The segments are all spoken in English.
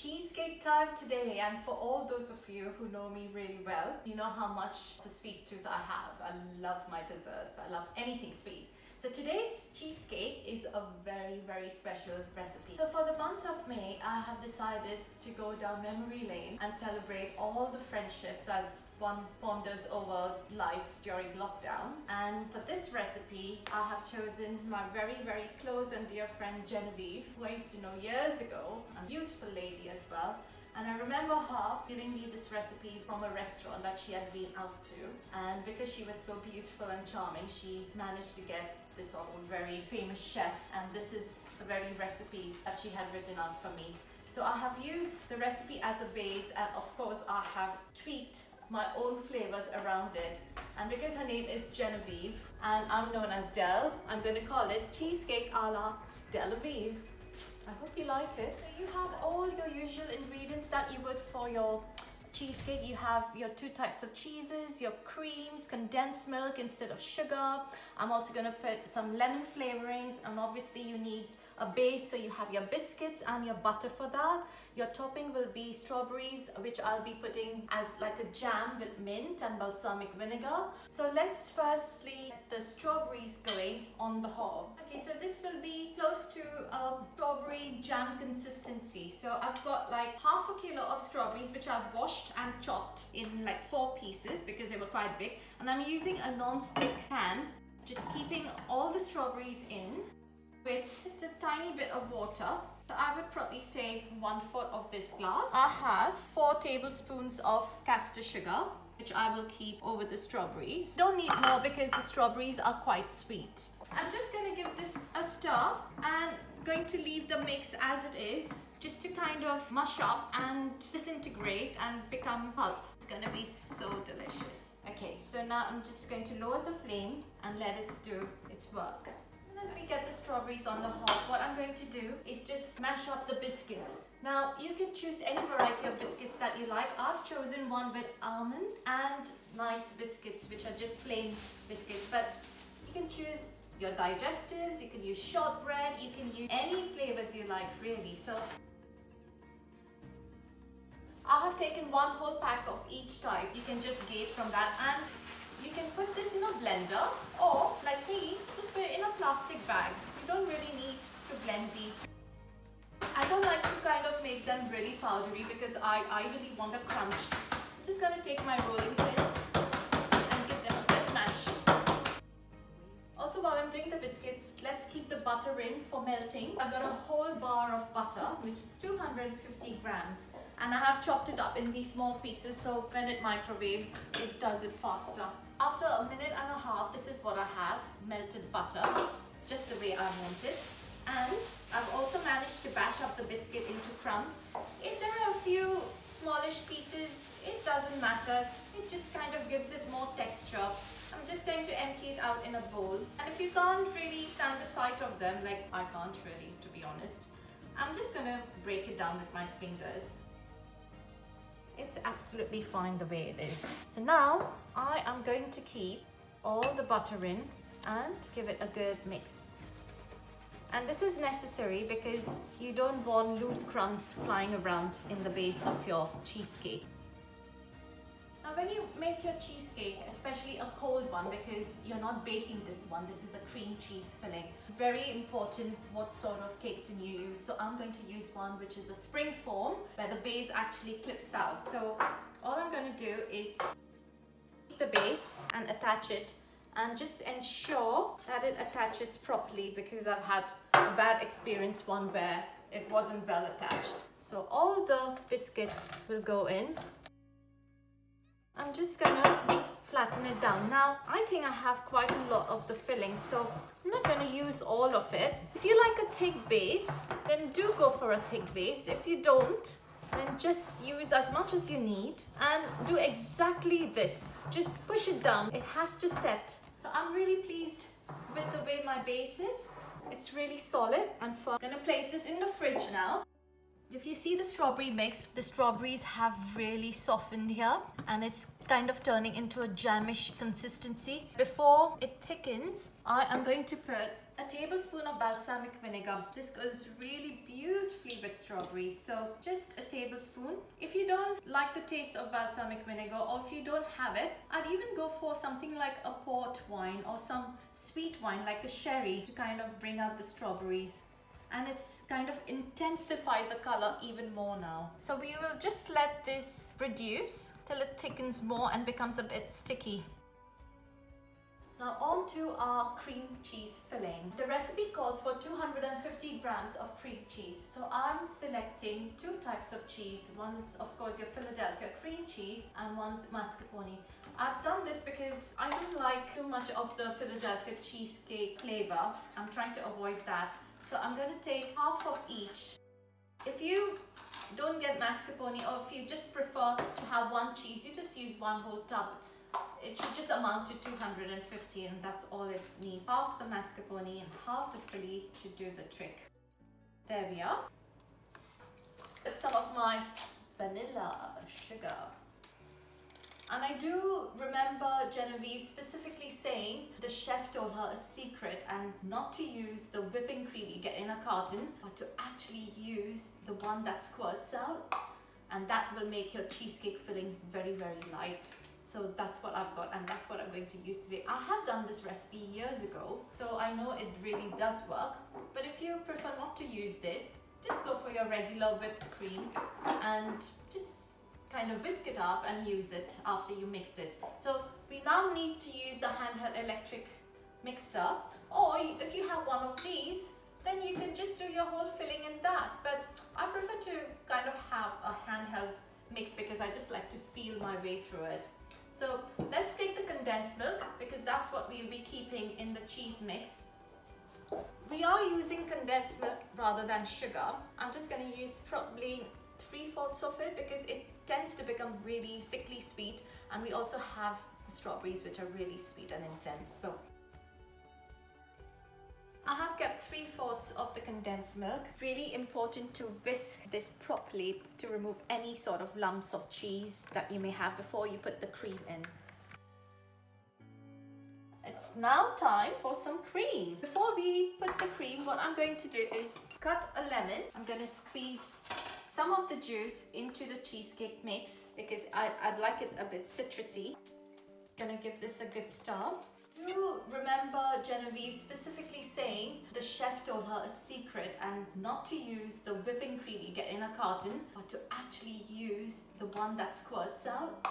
cheesecake time today, and for all those of you who know me really well, you know how much of a sweet tooth I have. I love my desserts. I love anything sweet. So today's cheesecake is a very special recipe. So for the month of May, I have decided to go down memory lane and celebrate all the friendships as one ponders over life during lockdown. And for this recipe, I have chosen my very close and dear friend Genevieve, who I used to know years ago, a beautiful lady as well. And I remember her giving me this recipe from a restaurant that she had been out to. And because she was so beautiful and charming, she managed to get this off a very famous chef. And this is the very recipe that she had written out for me. So I have used the recipe as a base, and of course I have tweaked my own flavors around it. And because her name is Genevieve and I'm known as Del, I'm going to call it Cheesecake a la Delavieve. I hope you like it. So you have all your usual ingredients that you would for your cheesecake. You have your two types of cheeses, your creams, condensed milk instead of sugar. I'm also going to put some lemon flavorings, and obviously you need a base, so you have your biscuits and your butter for that. Your topping will be strawberries, which I'll be putting as like a jam with mint and balsamic vinegar. So let's firstly get the strawberries going on the hob. Okay, so this will be close to a strawberry jam consistency. So I've got like half a kilo of strawberries, which I've washed and chopped in like 4 pieces because they were quite big. And I'm using a non-stick pan, just keeping all the strawberries in with just a tiny bit of water. So I would probably say 1/4 of this glass. I have 4 tablespoons of castor sugar, which I will keep over the strawberries. Don't need more because the strawberries are quite sweet. I'm just going to give this a stir and going to leave the mix as it is, just to kind of mush up and disintegrate and become pulp. It's going to be so delicious. Okay, so now I'm just going to lower the flame and let it do its work. As we get the strawberries on the hob, what I'm going to do is just mash up the biscuits. Now, you can choose any variety of biscuits that you like. I've chosen one with almond and nice biscuits, which are just plain biscuits, but you can choose your digestives, you can use shortbread, you can use any flavors you like, really. So I have taken 1 whole pack of each type. You can just gauge from that, and you can put this in a blender, or like me, just put it in a plastic bag. You don't really need to blend these. I don't like to kind of make them really powdery because I ideally want a crunch. I'm just going to take my rolling pin and give them a good mash. Also, while I'm doing the biscuits, let's keep the butter in for melting. I've got a whole bar of butter, which is 250 grams. And I have chopped it up in these small pieces, so when it microwaves, it does it faster. After a minute and a half, this is what I have, melted butter, just the way I want it. And I've also managed to bash up the biscuit into crumbs. If there are a few smallish pieces, it doesn't matter. It just kind of gives it more texture. I'm just going to empty it out in a bowl. And if you can't really stand the sight of them, like I can't really, to be honest, I'm just going to break it down with my fingers. It's absolutely fine the way it is. So now I am going to keep all the butter in and give it a good mix. And this is necessary because you don't want loose crumbs flying around in the base of your cheesecake. Now when you make your cheesecake, especially a cold one, because you're not baking this one, this is a cream cheese filling. Very important what sort of cake tin you use. So I'm going to use one which is a spring form where the base actually clips out. So all I'm going to do is take the base and attach it, and just ensure that it attaches properly, because I've had a bad experience one where it wasn't well attached. So all the biscuit will go in. I'm just gonna flatten it down. Now, I think I have quite a lot of the filling, so I'm not gonna use all of it. If you like a thick base, then do go for a thick base. If you don't, then just use as much as you need and do exactly this. Just push it down. It has to set. So I'm really pleased with the way my base is. It's really solid and firm. I'm gonna place this in the fridge now. If you see the strawberry mix, the strawberries have really softened here and it's kind of turning into a jamish consistency. Before it thickens, I am going to put A tablespoon of balsamic vinegar. This goes really beautifully with strawberries, so just a tablespoon. If you don't like the taste of balsamic vinegar, or if you don't have it, I'd even go for something like a port wine or some sweet wine like a sherry to kind of bring out the strawberries. And it's kind of intensified the color even more now. So we will just let this reduce till it thickens more and becomes a bit sticky. Now on to our cream cheese filling. The recipe calls for 250 grams of cream cheese. So I'm selecting two types of cheese. One is of course your Philadelphia cream cheese and one's mascarpone. I've done this because I don't like too much of the Philadelphia cheesecake flavor. I'm trying to avoid that. So I'm going to take half of each. If you don't get mascarpone, or if you just prefer to have one cheese, you just use one whole tub. It should just amount to 250 and that's all it needs. Half the mascarpone and half the Philly should do the trick. There we are. It's some of my vanilla sugar. And I do remember Genevieve specifically saying the chef told her a secret and not to use the whipping cream you get in a carton, but to actually use the one that squirts out, and that will make your cheesecake filling very, very light. So that's what I've got and that's what I'm going to use today. I have done this recipe years ago, so I know it really does work. But if you prefer not to use this, just go for your regular whipped cream and just kind of whisk it up and use it after you mix this. So we now need to use the handheld electric mixer, or if you have one of these, then you can just do your whole filling in that. But I prefer to kind of have a handheld mix because I just like to feel my way through it. So let's take the condensed milk because that's what we'll be keeping in the cheese mix. We are using condensed milk rather than sugar. I'm just going to use probably 3/4 of it because it tends to become really sickly sweet, and we also have the strawberries which are really sweet and intense. So I have kept 3/4 of the condensed milk. Really important to whisk this properly to remove any sort of lumps of cheese that you may have before you put the cream in. It's now time for some cream. Before we put the cream, what I'm going to do is cut a lemon. I'm going to squeeze some of the juice into the cheesecake mix because I'd like it a bit citrusy. Gonna give this a good stir. You remember Genevieve specifically saying the chef told her a secret and not to use the whipping cream you get in a carton, but to actually use the one that squirts out,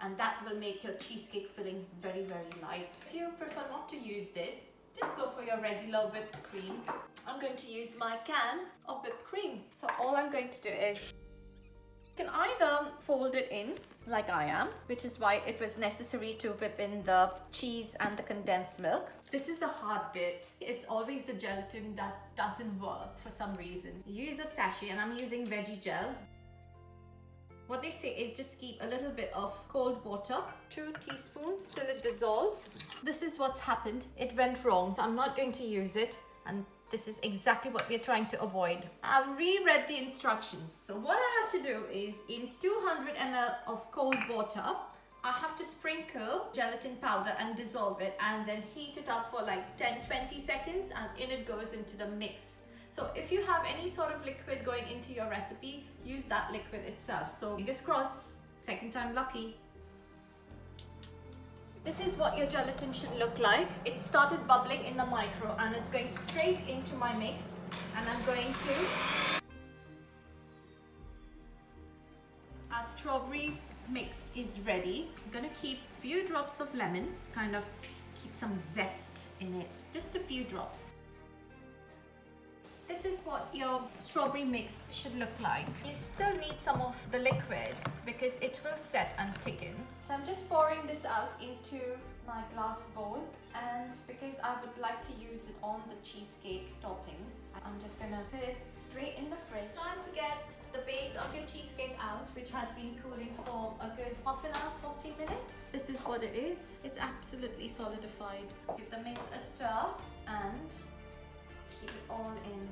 and that will make your cheesecake filling very, very light. If you prefer not to use this, just go for your regular whipped cream. I'm going to use my can of whipped cream. So all I'm going to do is, you can either fold it in like I am, which is why it was necessary to whip in the cheese and the condensed milk. This is the hard bit. It's always the gelatin that doesn't work for some reason. You use a sachet, and I'm using veggie gel. What they say is just keep a little bit of cold water, 2 teaspoons till it dissolves. This is what's happened. It went wrong. I'm not going to use it, and this is exactly what we're trying to avoid. I've reread the instructions. So what I have to do is in 200 ml of cold water, I have to sprinkle gelatin powder and dissolve it and then heat it up for like 10-20 seconds, and in it goes into the mix. So if you have any sort of liquid going into your recipe, use that liquid itself. So fingers crossed, second time lucky. This is what your gelatin should look like. It started bubbling in the micro and it's going straight into my mix, and I'm going to... Our strawberry mix is ready. I'm going to keep a few drops of lemon, kind of keep some zest in it, just a few drops. This is what your strawberry mix should look like. You still need some of the liquid because it will set and thicken. So I'm just pouring this out into my glass bowl, and because I would like to use it on the cheesecake topping, I'm just gonna put it straight in the fridge. It's time to get the base of your cheesecake out, which has been cooling for a good half an hour, 40 minutes. This is what it is. It's absolutely solidified. Give the mix a stir and keep it all in.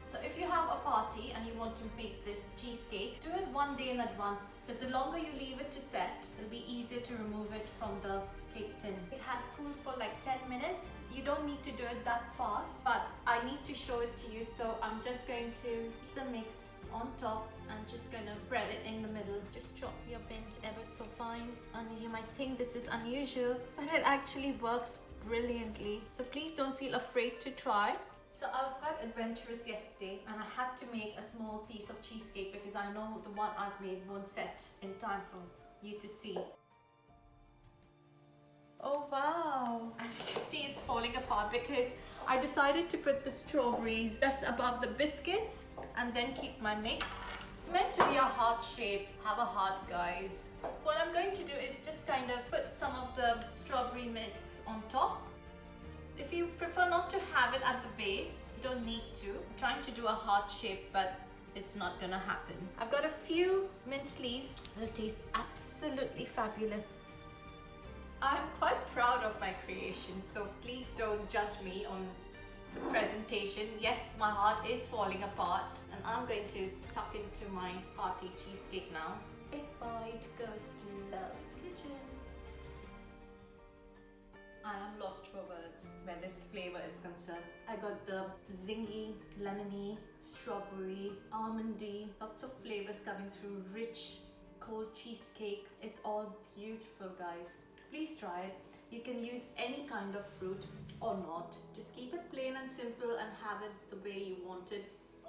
So if you have a party and you want to make this cheesecake, do it one day in advance, because the longer you leave it to set, it'll be easier to remove it from the cheesecake tin. It has cooled for like 10 minutes. You don't need to do it that fast, but I need to show it to you, so I'm just going to put the mix on top and just gonna spread it in the middle. Just chop your bint ever so fine. And you might think this is unusual, but it actually works brilliantly. So please don't feel afraid to try. So I was quite adventurous yesterday and I had to make a small piece of cheesecake because I know the one I've made won't set in time for you to see. Oh wow! As you can see, it's falling apart because I decided to put the strawberries just above the biscuits and then keep my mix. It's meant to be a heart shape. Have a heart, guys. What I'm going to do is just kind of put some of the strawberry mix on top. If you prefer not to have it at the base, you don't need to. I'm trying to do a heart shape, but it's not gonna happen. I've got a few mint leaves. It'll taste absolutely fabulous. I'm quite proud of my creation, so please don't judge me on the presentation. Yes, my heart is falling apart, and I'm going to tuck into my hearty cheesecake now. Big bite goes to Belle's Kitchen. I am lost for words where this flavor is concerned. I got the zingy, lemony, strawberry, almondy, lots of flavors coming through, rich, cold cheesecake. It's all beautiful, guys. Please try it. You can use any kind of fruit or not. Just keep it plain and simple and have it the way you want it.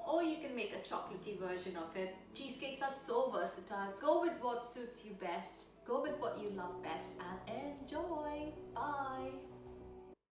Or you can make a chocolatey version of it. Cheesecakes are so versatile. Go with what suits you best. Go with what you love best and enjoy. Bye.